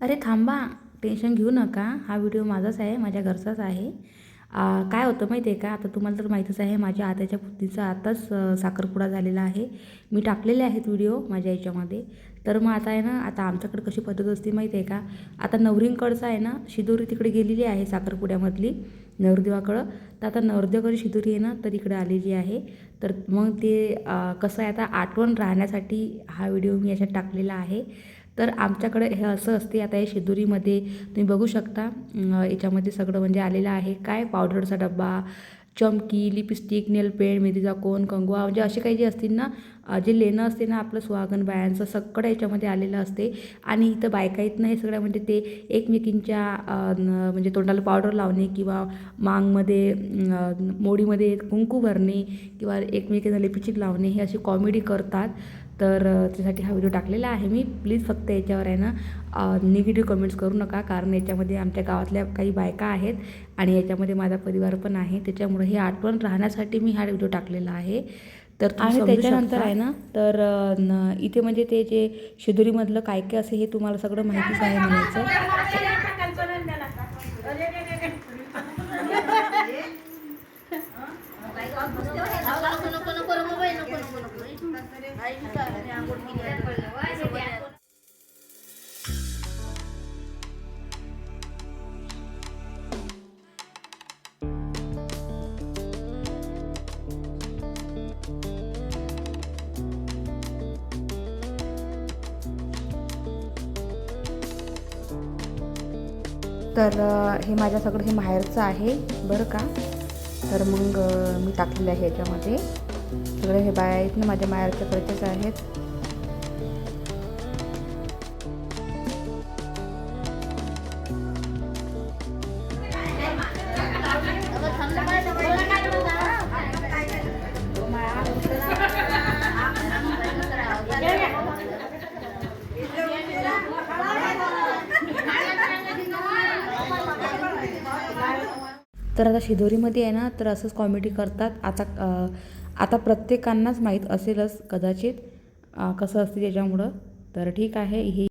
अरे थांबा, टेन्शन घेऊ नका. हा व्हिडिओ माझाच आहे, माझ्या घरचाच आहे. काय होतं माहिती आहे का, आता तुम्हाला तर माहीतच आहे, माझ्या आत्याच्या पुतणीचा आताच साखरपुडा झालेला आहे. मी टाकलेले आहेत व्हिडिओ माझ्या याच्यामध्ये. तर मग आता आहे ना, आता आमच्याकडे कशी पद्धत असते माहिती आहे का, आता नवरींकडचं आहे ना, शिदोरी तिकडे गेलेली आहे साखरपुड्यामधली नवरदेवाकडं. तर आता नवरदेवाकडे शिदोरी आहे ना, तर इकडे आलेली आहे. तर मग ते कसं आहे, आता आठवण राहण्यासाठी हा व्हिडिओ मी याच्यात टाकलेला आहे. तर आमच्याकडे हे असं असते. आता या शिदोरीमध्ये तुम्ही बघू शकता, याच्यामध्ये सगळं म्हणजे आलेलं आहे. काय पावडरचा डब्बा, चमकी, लिपस्टिक, नेल पेंट, मेहंदीचा कोन, कंगवा, म्हणजे असे काही जे असतील ना, जे लेणं असते ना आपलं सुहागन बायांचं, सगळं याच्यामध्ये आलेलं असते. आणि इथं बायका येत नाही सगळ्या, म्हणजे ते एकमेकींच्या म्हणजे तोंडाला पावडर लावणे किंवा मांगमध्ये मोडीमध्ये कुंकू भरणे किंवा एकमेकींना लिपस्टिक लावणे, हे अशी कॉमेडी करतात. तर त्यासाठी हा व्हिडिओ टाकलेला आहे मी. प्लीज फक्त याच्यावर आहे ना निगेटिव्ह कमेंट्स करू नका, कारण याच्यामध्ये आमच्या गावातल्या काही बायका आहेत आणि याच्यामध्ये माझा परिवार पण आहे. त्याच्यामुळे ही आठवण राहण्यासाठी मी हा व्हिडिओ टाकलेला आहे. तर आणि त्याच्यानंतर आहे ना, तर इथे म्हणजे ते जे शिदोरीमधलं काय काय असे हे तुम्हाला सगळं माहितीच आहे म्हणायचं. तर हे माझ्या सगळं हे माहेरचं आहे बरं का. तर मग मी टाकलेलं आहे याच्यामध्ये. सगळे हे बाया आहेत ना माझ्या माहेरच्याकडचेच आहेत. तर आता शिदोरीमध्ये आहे ना, तर असंच कॉमेडी करतात. आता प्रत्येकांनाच माहीत असेलच कदाचित कसं असते त्याच्यामुळं. तर ठीक आहे. हे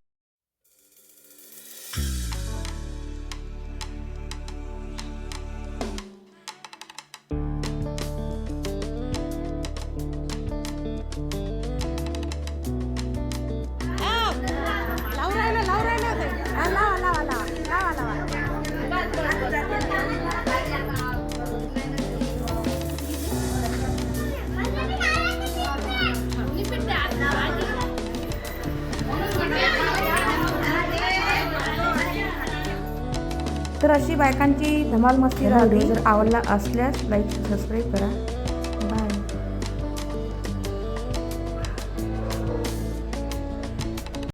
तर अशी बायकांची धमाल मस्ती राहते. जर आवडला असल्यास लाईक सबस्क्राईब करा.